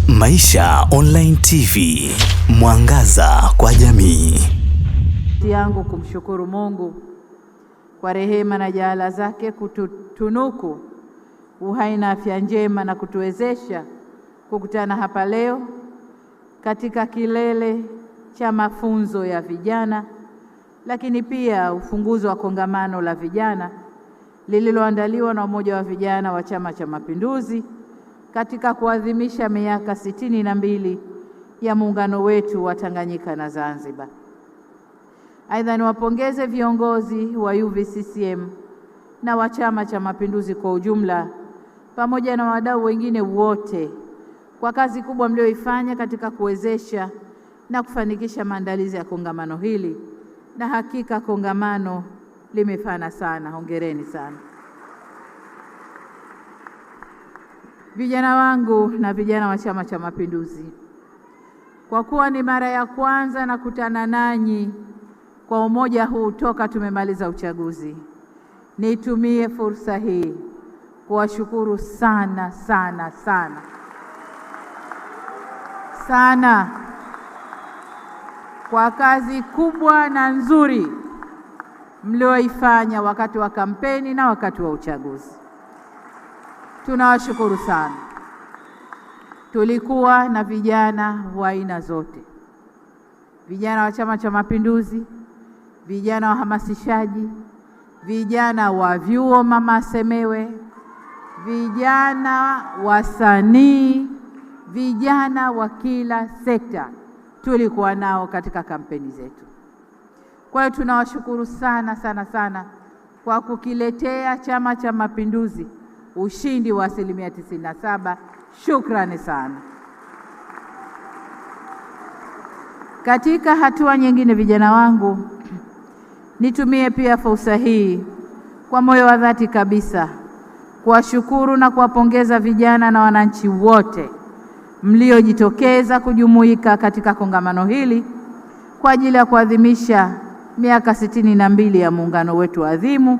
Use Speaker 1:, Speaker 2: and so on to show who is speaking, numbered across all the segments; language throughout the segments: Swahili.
Speaker 1: Maisha Online TV, mwangaza kwa jamii.
Speaker 2: Yangu kumshukuru Mungu kwa rehema na jaala zake kututunuku uhai na afya njema na kutuwezesha kukutana hapa leo katika kilele cha mafunzo ya vijana, lakini pia ufunguzi wa kongamano la vijana lililoandaliwa na Umoja wa Vijana wa Chama cha Mapinduzi katika kuadhimisha miaka 62 ya muungano wetu wa Tanganyika na Zanzibar. Aidha, niwapongeze viongozi wa UVCCM na wa Chama cha Mapinduzi kwa ujumla pamoja na wadau wengine wote kwa kazi kubwa mlioifanya katika kuwezesha na kufanikisha maandalizi ya kongamano hili, na hakika kongamano limefana sana. Hongereni sana. Vijana wangu na vijana wa Chama cha Mapinduzi, kwa kuwa ni mara ya kwanza nakutana nanyi kwa umoja huu toka tumemaliza uchaguzi, nitumie fursa hii kuwashukuru sana sana sana sana kwa kazi kubwa na nzuri mlioifanya wakati wa kampeni na wakati wa uchaguzi. Tunawashukuru sana. Tulikuwa na vijana wa aina zote, vijana wa Chama cha Mapinduzi, vijana wahamasishaji, vijana wa vyuo mama asemewe, vijana wasanii, vijana wa kila sekta tulikuwa nao katika kampeni zetu. Kwa hiyo tunawashukuru sana sana sana kwa kukiletea Chama cha Mapinduzi ushindi wa 97%. Shukrani sana. Katika hatua nyingine, vijana wangu, nitumie pia fursa hii kwa moyo wa dhati kabisa kuwashukuru na kuwapongeza vijana na wananchi wote mliojitokeza kujumuika katika kongamano hili kwa ajili ya kuadhimisha miaka 62 ya muungano wetu adhimu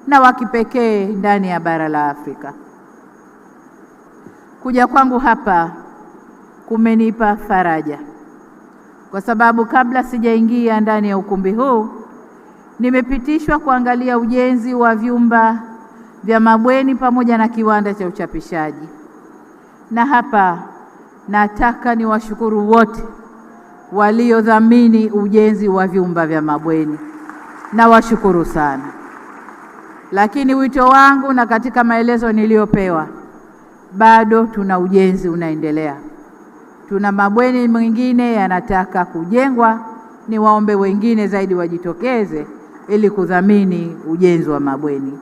Speaker 2: na wa kipekee ndani ya bara la Afrika. Kuja kwangu hapa kumenipa faraja, kwa sababu kabla sijaingia ndani ya ukumbi huu nimepitishwa kuangalia ujenzi wa vyumba vya mabweni pamoja na kiwanda cha uchapishaji. Na hapa nataka niwashukuru wote waliodhamini ujenzi wa vyumba vya mabweni, na washukuru sana. Lakini wito wangu na katika maelezo niliyopewa, bado tuna ujenzi unaendelea. Tuna mabweni mengine yanataka kujengwa. Ni waombe wengine zaidi wajitokeze ili kudhamini ujenzi wa mabweni.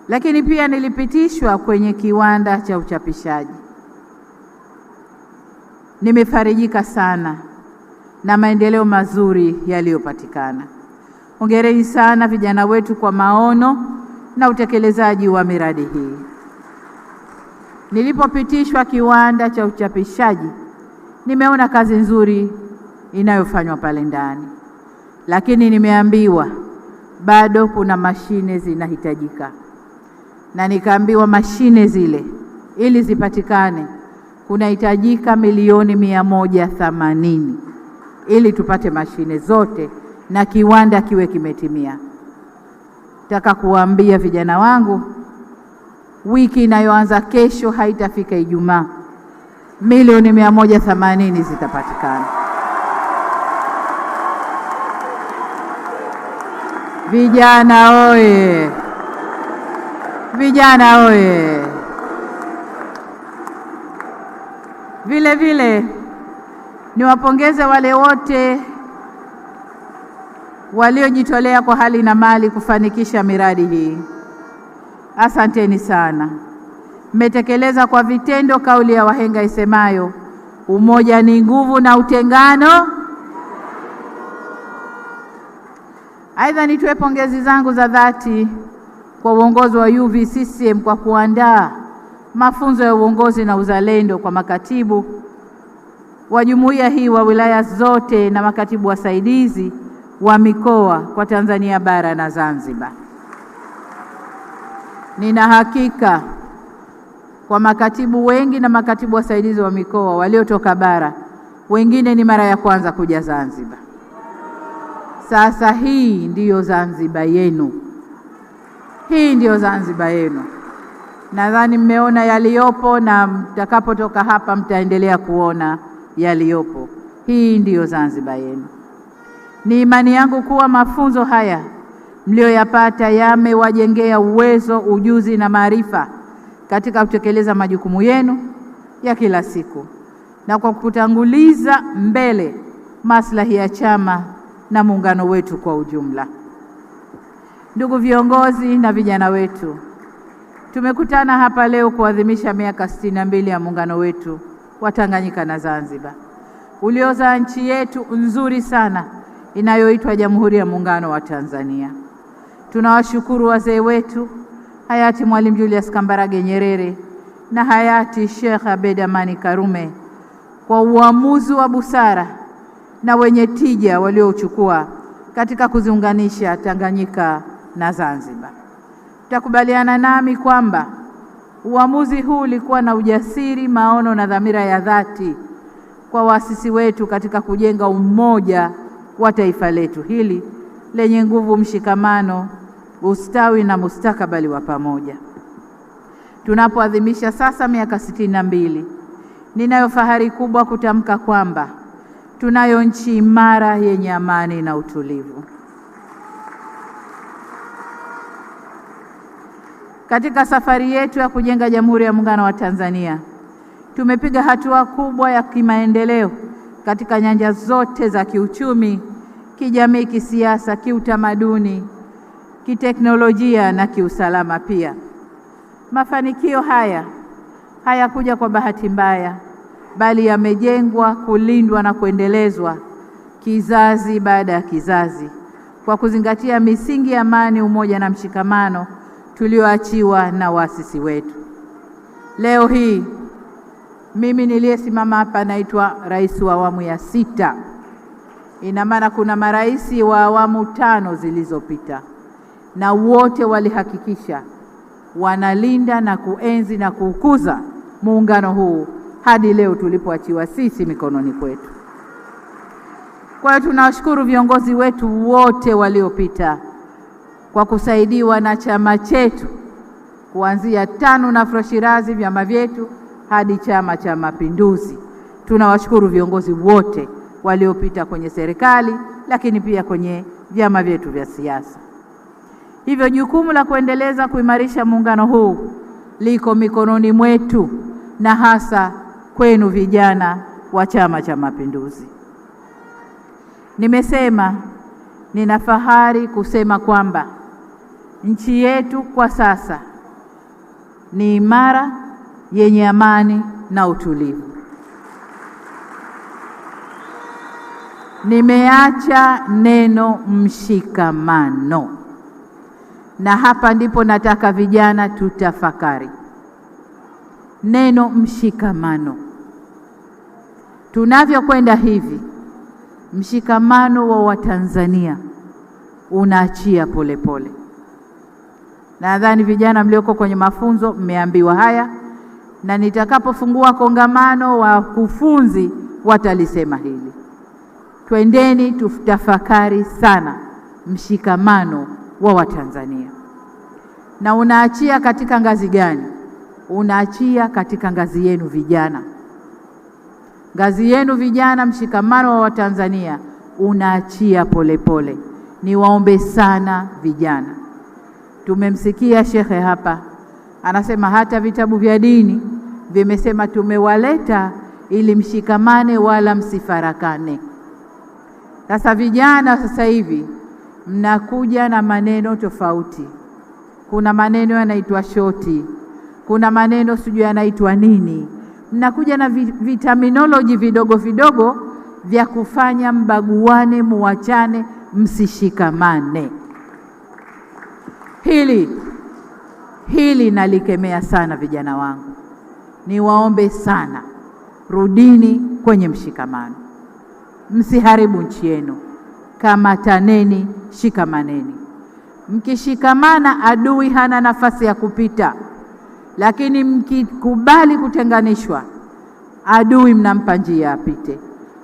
Speaker 2: Lakini pia nilipitishwa kwenye kiwanda cha uchapishaji. Nimefarijika sana na maendeleo mazuri yaliyopatikana. Hongereni sana vijana wetu kwa maono na utekelezaji wa miradi hii. Nilipopitishwa kiwanda cha uchapishaji, nimeona kazi nzuri inayofanywa pale ndani, lakini nimeambiwa bado kuna mashine zinahitajika, na nikaambiwa mashine zile ili zipatikane kunahitajika milioni 180 ili tupate mashine zote na kiwanda kiwe kimetimia. Nataka kuwaambia vijana wangu, wiki inayoanza kesho haitafika Ijumaa, milioni 180 zitapatikana. Vijana oye! Vijana oye! Vile vile niwapongeze wale wote waliojitolea kwa hali na mali kufanikisha miradi hii. Asanteni sana. Mmetekeleza kwa vitendo kauli ya wahenga isemayo, umoja ni nguvu na utengano. Aidha, nitoe pongezi zangu za dhati kwa uongozi wa UVCCM kwa kuandaa mafunzo ya uongozi na uzalendo kwa makatibu wa jumuiya hii wa wilaya zote na makatibu wasaidizi wa mikoa kwa Tanzania bara na Zanzibar. Nina hakika kwa makatibu wengi na makatibu wasaidizi wa mikoa waliotoka bara, wengine ni mara ya kwanza kuja Zanzibar. Sasa hii ndiyo Zanzibar yenu, hii ndiyo Zanzibar yenu. Nadhani mmeona yaliyopo na mtakapotoka hapa mtaendelea kuona yaliyopo. Hii ndiyo Zanzibar yenu. Ni imani yangu kuwa mafunzo haya mlioyapata yamewajengea uwezo, ujuzi na maarifa katika kutekeleza majukumu yenu ya kila siku na kwa kutanguliza mbele maslahi ya chama na muungano wetu kwa ujumla. Ndugu viongozi na vijana wetu, tumekutana hapa leo kuadhimisha miaka 62 ya muungano wetu wa Tanganyika na Zanzibar, uliozaa nchi yetu nzuri sana inayoitwa Jamhuri ya Muungano wa Tanzania. Tunawashukuru wazee wetu hayati Mwalimu Julius Kambarage Nyerere na hayati Sheikh Abeid Amani Karume kwa uamuzi wa busara na wenye tija waliochukua katika kuziunganisha Tanganyika na Zanzibar. Tutakubaliana nami kwamba uamuzi huu ulikuwa na ujasiri, maono na dhamira ya dhati kwa waasisi wetu katika kujenga umoja wa taifa letu hili lenye nguvu, mshikamano, ustawi na mustakabali wa pamoja. Tunapoadhimisha sasa miaka 62, ninayo fahari kubwa kutamka kwamba tunayo nchi imara yenye amani na utulivu. Katika safari yetu ya kujenga Jamhuri ya Muungano wa Tanzania, tumepiga hatua kubwa ya kimaendeleo katika nyanja zote za kiuchumi, kijamii, kisiasa, kiutamaduni, kiteknolojia na kiusalama pia. Mafanikio haya hayakuja kwa bahati mbaya, bali yamejengwa, kulindwa na kuendelezwa kizazi baada ya kizazi kwa kuzingatia misingi ya amani, umoja na mshikamano tulioachiwa na waasisi wetu. Leo hii mimi niliyesimama hapa naitwa rais wa awamu ya 6. Ina maana kuna marais wa awamu 5 zilizopita, na wote walihakikisha wanalinda na kuenzi na kukuza muungano huu hadi leo tulipoachiwa sisi mikononi kwetu. Kwa hiyo tunawashukuru viongozi wetu wote waliopita kwa kusaidiwa na chama chetu kuanzia TANU na Afro-Shirazi, vyama vyetu, hadi Chama cha Mapinduzi. Tunawashukuru viongozi wote waliopita kwenye serikali, lakini pia kwenye vyama vyetu vya siasa. Hivyo jukumu la kuendeleza kuimarisha muungano huu liko mikononi mwetu na hasa kwenu vijana wa Chama cha Mapinduzi. Nimesema nina fahari kusema kwamba nchi yetu kwa sasa ni imara, yenye amani na utulivu. Nimeacha neno mshikamano, na hapa ndipo nataka vijana tutafakari neno mshikamano. Tunavyokwenda hivi, mshikamano wa Watanzania unaachia polepole. Nadhani vijana mlioko kwenye mafunzo mmeambiwa haya, na nitakapofungua kongamano wakufunzi watalisema hili. Twendeni tutafakari sana mshikamano wa Watanzania. Na unaachia katika ngazi gani? Unaachia katika ngazi yenu vijana. Ngazi yenu vijana, mshikamano wa Watanzania unaachia polepole. Niwaombe sana vijana. Tumemsikia shekhe hapa anasema hata vitabu vya dini vimesema tumewaleta ili mshikamane wala msifarakane. Sasa vijana sasa hivi mnakuja na maneno tofauti. Kuna maneno yanaitwa shoti, kuna maneno sijui yanaitwa nini. Mnakuja na vitaminology vidogo vidogo vya kufanya mbaguane, muachane, msishikamane. Hili nalikemea sana vijana wangu. Niwaombe sana, rudini kwenye mshikamano. Msiharibu nchi yenu. Kamataneni, shikamaneni. Mkishikamana adui hana nafasi ya kupita. lakini mkikubali kutenganishwa, adui mnampa njia apite.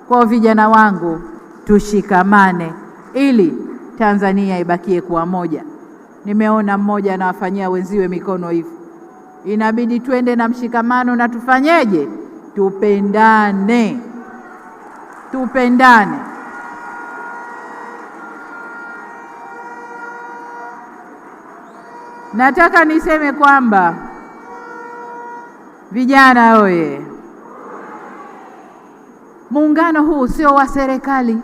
Speaker 2: Kwa vijana wangu, tushikamane ili Tanzania ibakie kuwa moja. Nimeona mmoja anawafanyia wenziwe mikono hivi. Inabidi twende na mshikamano na tufanyeje? Tupendane. Tupendane. Nataka niseme kwamba vijana oye, muungano huu sio wa serikali.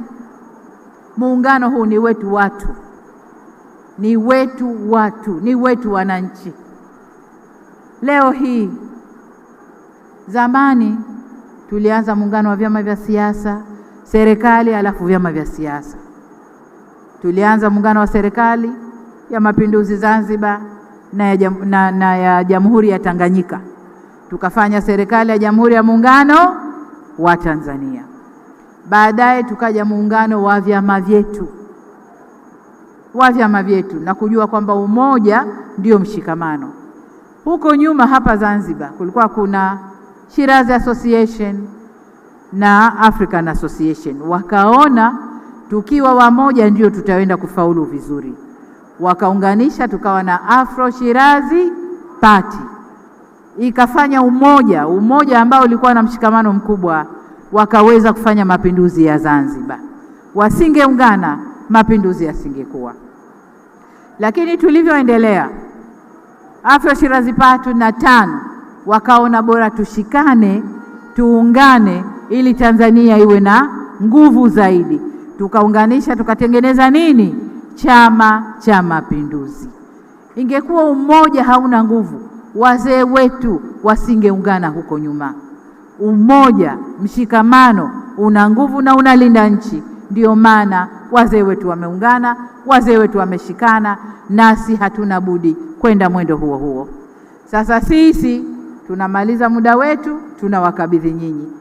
Speaker 2: Muungano huu ni wetu watu, ni wetu watu, ni wetu wananchi. Leo hii, zamani tulianza muungano wa vyama vya siasa, serikali alafu vyama vya siasa. Tulianza muungano wa serikali ya Mapinduzi Zanzibar na ya Jamhuri ya Tanganyika. Tukafanya serikali ya Jamhuri ya Muungano wa Tanzania. Baadaye tukaja muungano wa vyama vyetu, na kujua kwamba umoja ndio mshikamano. Huko nyuma hapa Zanzibar kulikuwa kuna Shirazi Association na African Association. Wakaona tukiwa wamoja ndio tutaenda kufaulu vizuri. Wakaunganisha, tukawa na Afro Shirazi Party. Ikafanya umoja ambao ulikuwa na mshikamano mkubwa, wakaweza kufanya mapinduzi ya Zanzibar. Wasingeungana, mapinduzi yasingekuwa. Lakini tulivyoendelea, Afro Shirazi Party na TANU wakaona bora tushikane, tuungane ili Tanzania iwe na nguvu zaidi. Tukaunganisha, tukatengeneza nini? Chama cha Mapinduzi. Ingekuwa umoja hauna nguvu, wazee wetu wasingeungana huko nyuma. Umoja, mshikamano una nguvu na unalinda nchi. Ndio maana wazee wetu wameungana, wazee wetu wameshikana, nasi hatuna budi kwenda mwendo huo huo. Sasa sisi tunamaliza muda wetu, tunawakabidhi nyinyi.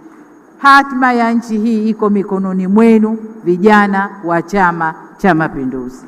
Speaker 2: Hatima ya nchi hii iko mikononi mwenu, vijana wa Chama cha Mapinduzi.